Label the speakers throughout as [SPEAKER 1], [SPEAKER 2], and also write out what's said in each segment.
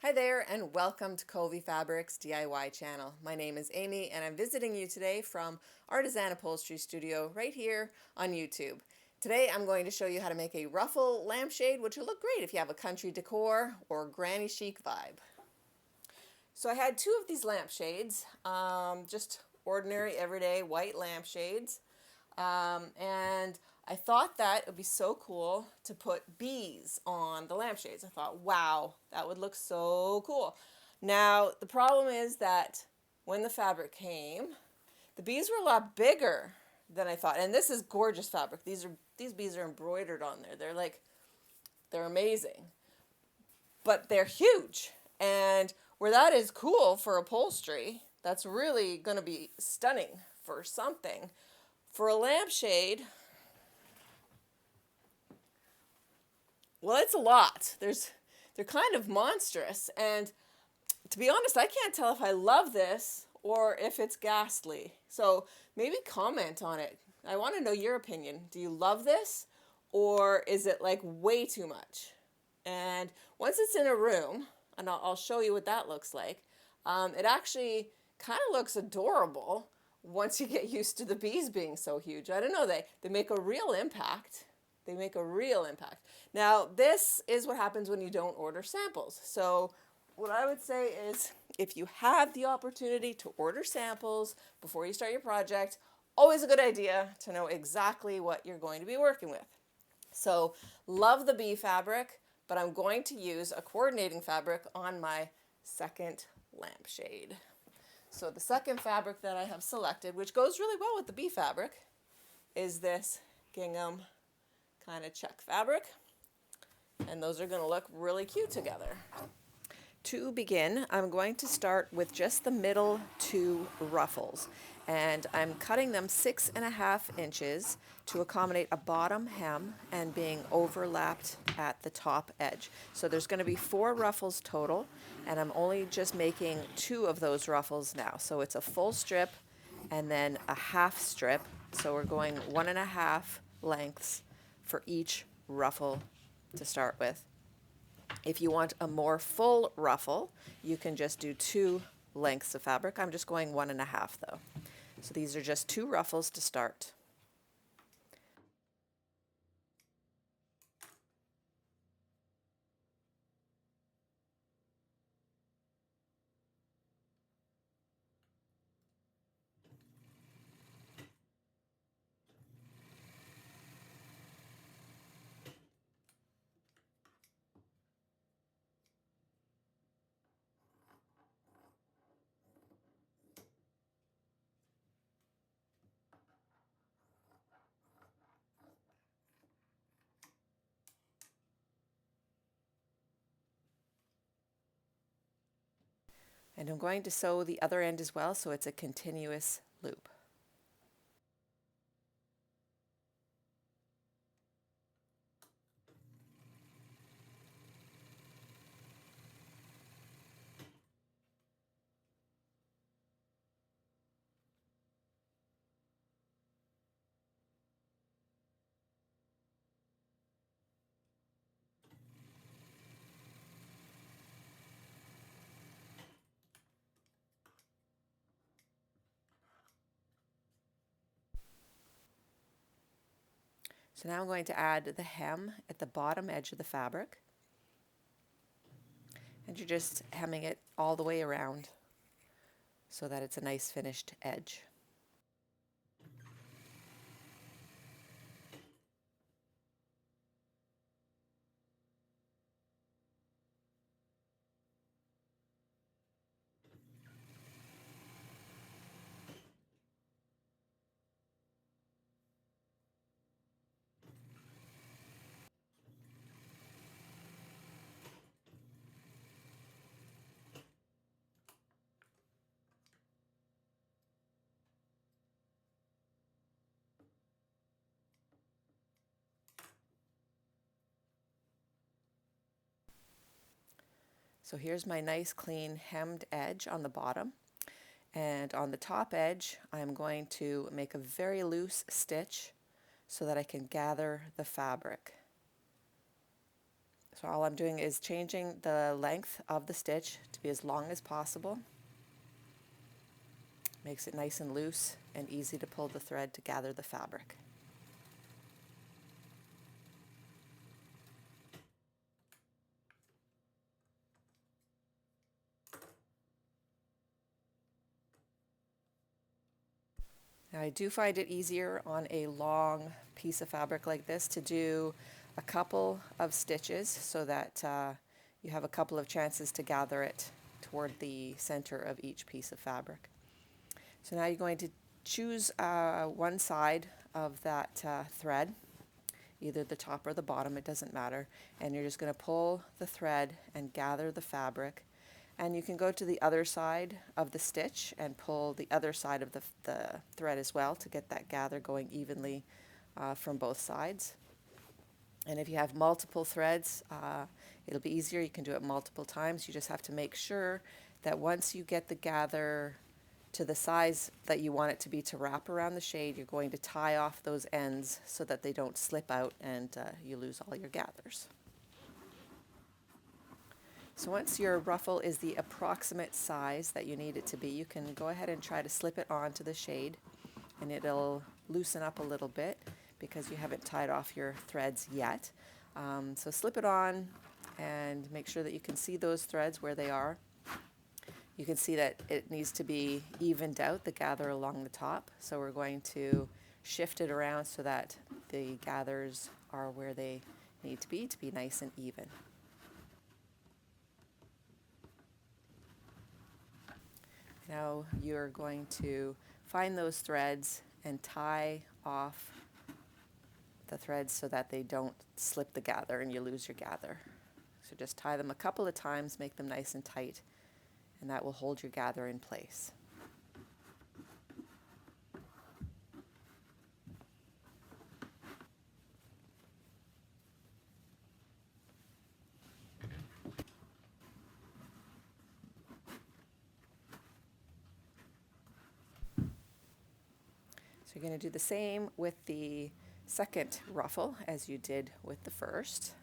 [SPEAKER 1] Hi there and welcome to Colby Fabrics DIY channel. My name is Amy and I'm visiting you today from Artisan Upholstery Studio right here on YouTube. Today I'm going to show you how to make a ruffle lampshade, which will look great if you have a country decor or granny chic vibe. So I had two of these lampshades, just ordinary everyday white lampshades, and I thought that it would be so cool to put bees on the lampshades. I thought, wow, that would look so cool. Now, the problem is that when the fabric came, the bees were a lot bigger than I thought. And this is gorgeous fabric. These bees are embroidered on there. They're amazing. But they're huge. And where that is cool for upholstery, that's really going to be stunning for something. For a lampshade, well, it's a lot. They're kind of monstrous, and to be honest, I can't tell if I love this or if it's ghastly. So maybe comment on it. I want to know your opinion. Do you love this, or is it like way too much? And once it's in a room, and I'll show you what that looks like, it actually kind of looks adorable once you get used to the bees being so huge. I don't know, they make a real impact. They make a real impact. Now, this is what happens when you don't order samples. So what I would say is if you have the opportunity to order samples before you start your project, always a good idea to know exactly what you're going to be working with. So love the bee fabric, but I'm going to use a coordinating fabric on my second lampshade. So the second fabric that I have selected, which goes really well with the bee fabric, is this gingham kind of check fabric, and those are going to look really cute together. To begin, I'm going to start with just the middle two ruffles, and I'm cutting them 6.5 inches to accommodate a bottom hem and being overlapped at the top edge. So there's going to be 4 ruffles total, and I'm only just making 2 of those ruffles now. So it's a full strip and then a half strip. So we're going 1.5 lengths for each ruffle to start with. If you want a more full ruffle, you can just do 2 lengths of fabric. I'm just going 1.5 though. So these are just 2 ruffles to start. And I'm going to sew the other end as well, so it's a continuous loop. So now I'm going to add the hem at the bottom edge of the fabric. And you're just hemming it all the way around so that it's a nice finished edge. So here's my nice clean hemmed edge on the bottom, and on the top edge I'm going to make a very loose stitch so that I can gather the fabric. So all I'm doing is changing the length of the stitch to be as long as possible. Makes it nice and loose and easy to pull the thread to gather the fabric. Now I do find it easier on a long piece of fabric like this to do a couple of stitches so that you have a couple of chances to gather it toward the center of each piece of fabric. So now you're going to choose one side of that thread, either the top or the bottom, it doesn't matter, and you're just going to pull the thread and gather the fabric. And you can go to the other side of the stitch and pull the other side of the thread as well to get that gather going evenly from both sides. And if you have multiple threads, it'll be easier. You can do it multiple times. You just have to make sure that once you get the gather to the size that you want it to be to wrap around the shade, you're going to tie off those ends so that they don't slip out and you lose all your gathers. So once your ruffle is the approximate size that you need it to be, you can go ahead and try to slip it onto the shade, and it'll loosen up a little bit because you haven't tied off your threads yet. So slip it on and make sure that you can see those threads where they are. You can see that it needs to be evened out, the gather along the top. So we're going to shift it around so that the gathers are where they need to be nice and even. Now you're going to find those threads and tie off the threads so that they don't slip the gather and you lose your gather. So just tie them a couple of times, make them nice and tight, and that will hold your gather in place. So you're going to do the same with the second ruffle as you did with the first.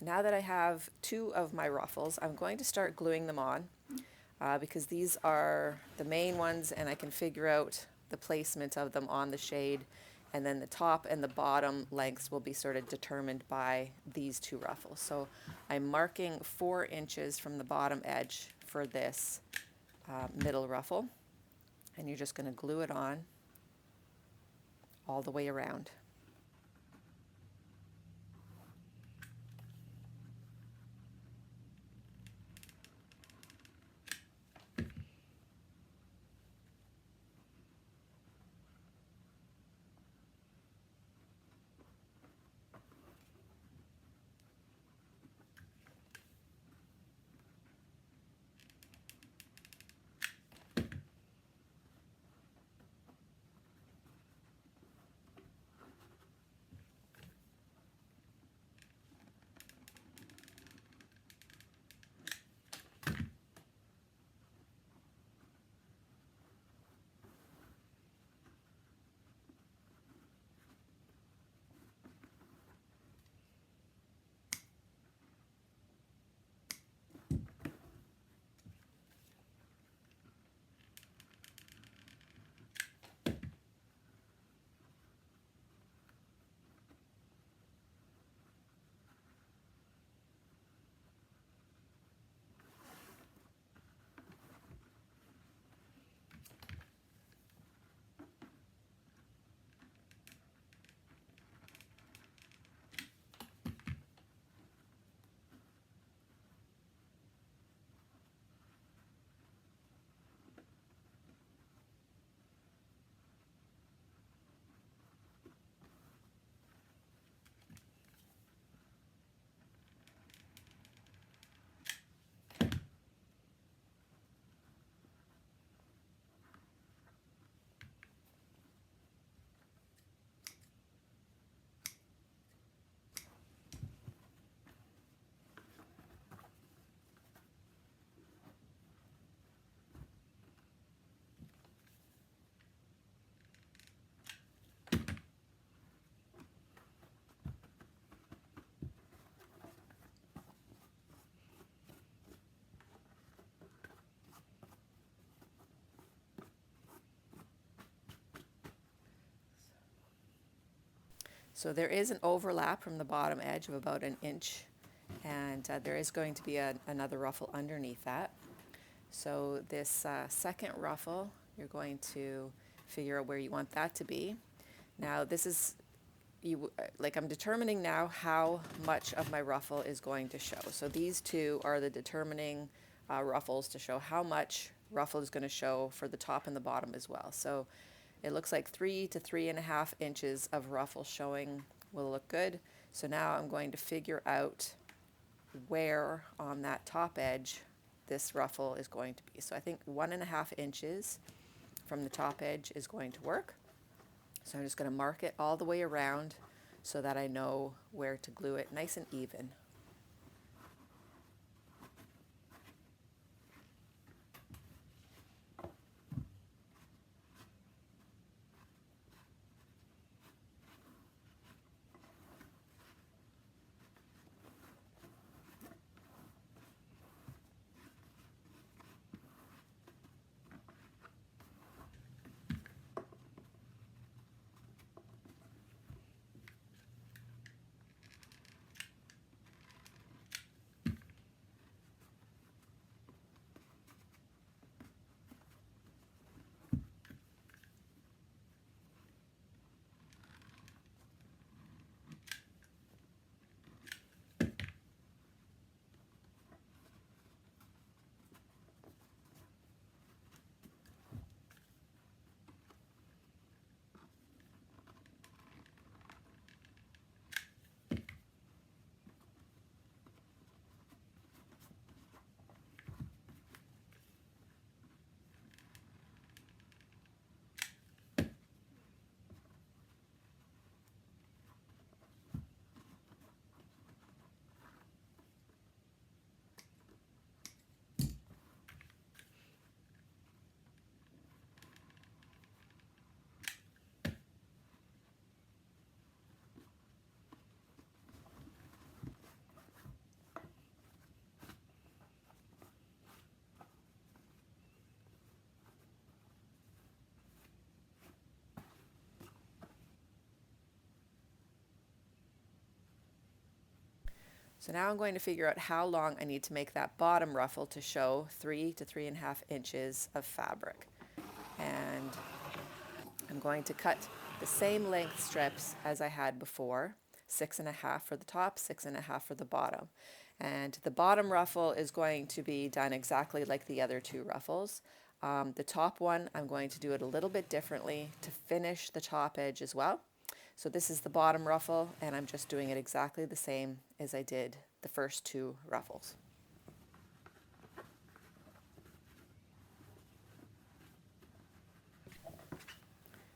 [SPEAKER 1] Now that I have two of my ruffles, I'm going to start gluing them on because these are the main ones and I can figure out the placement of them on the shade, and then the top and the bottom lengths will be sort of determined by these two ruffles. So I'm marking 4 inches from the bottom edge for this middle ruffle, and you're just going to glue it on all the way around. So there is an overlap from the bottom edge of about an inch, and there is going to be another ruffle underneath that. So this second ruffle, you're going to figure out where you want that to be. Now this is, like I'm determining now how much of my ruffle is going to show. So these two are the determining ruffles to show how much ruffle is going to show for the top and the bottom as well. So it looks like 3 to 3.5 inches of ruffle showing will look good. So now I'm going to figure out where on that top edge this ruffle is going to be. So I think 1.5 inches from the top edge is going to work. So I'm just going to mark it all the way around so that I know where to glue it nice and even. So now I'm going to figure out how long I need to make that bottom ruffle to show 3 to 3.5 inches of fabric. And I'm going to cut the same length strips as I had before, 6.5 for the top, 6.5 for the bottom. And the bottom ruffle is going to be done exactly like the other two ruffles. The top one, I'm going to do it a little bit differently to finish the top edge as well. So this is the bottom ruffle, and I'm just doing it exactly the same as I did the first two ruffles.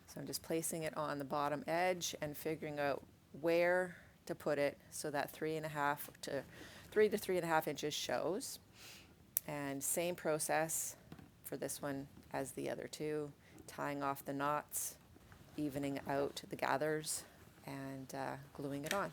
[SPEAKER 1] So I'm just placing it on the bottom edge and figuring out where to put it so that 3 to 3.5 inches shows. And same process for this one as the other two, tying off the knots, evening out the gathers, and gluing it on.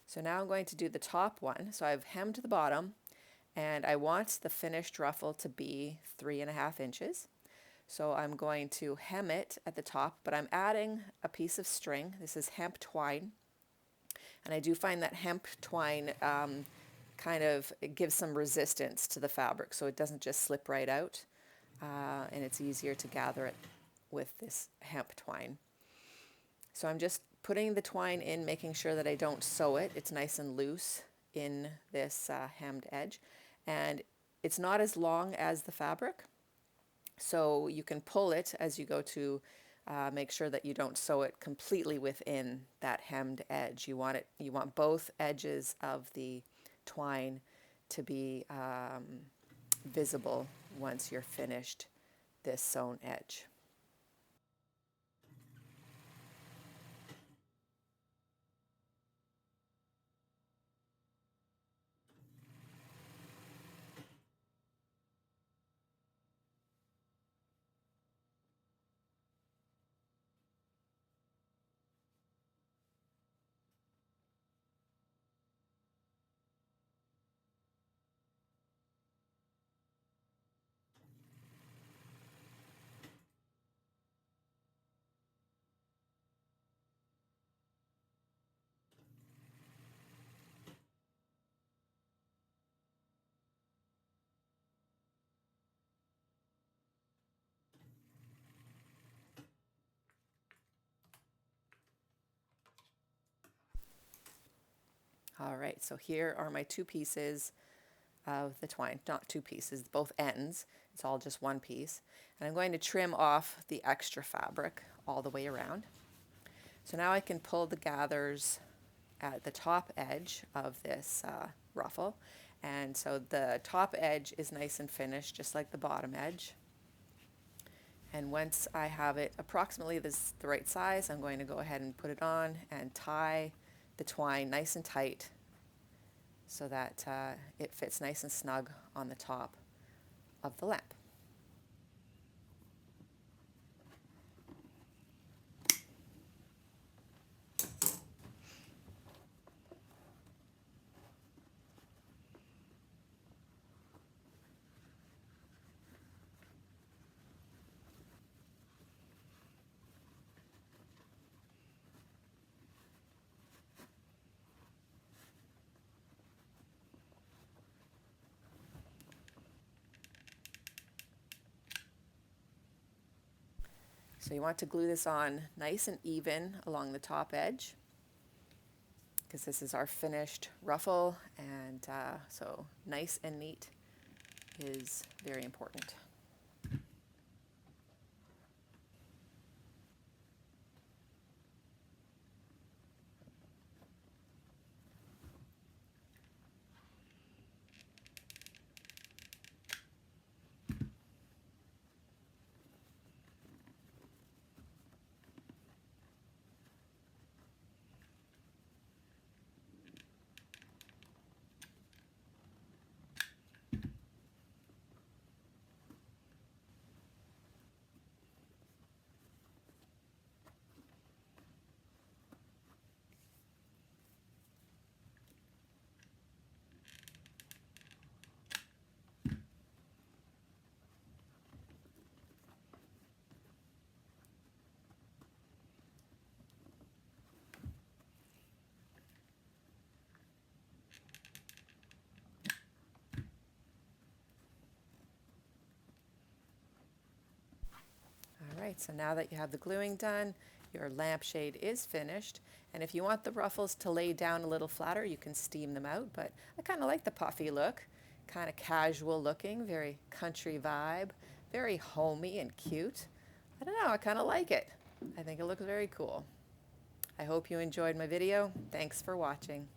[SPEAKER 1] So now I'm going to do the top one. So I've hemmed the bottom, and I want the finished ruffle to be 3.5 inches. So I'm going to hem it at the top, but I'm adding a piece of string. This is hemp twine. And I do find that hemp twine kind of gives some resistance to the fabric, so it doesn't just slip right out. And it's easier to gather it with this hemp twine. So I'm just putting the twine in, making sure that I don't sew it. It's nice and loose in this hemmed edge. And it's not as long as the fabric, so you can pull it as you go to make sure that you don't sew it completely within that hemmed edge. You want both edges of the twine to be visible once you're finished this sewn edge. All right, so here are my two pieces of the twine, not two pieces, both ends. It's all just one piece. And I'm going to trim off the extra fabric all the way around. So now I can pull the gathers at the top edge of this ruffle. And so the top edge is nice and finished, just like the bottom edge. And once I have it approximately the right size, I'm going to go ahead and put it on and tie the twine nice and tight so that it fits nice and snug on the top of the lamp. So you want to glue this on nice and even along the top edge, because this is our finished ruffle, and so nice and neat is very important. All right, so now that you have the gluing done, your lampshade is finished. And if you want the ruffles to lay down a little flatter, you can steam them out. But I kind of like the puffy look, kind of casual looking, very country vibe, very homey and cute. I don't know, I kind of like it. I think it looks very cool. I hope you enjoyed my video. Thanks for watching.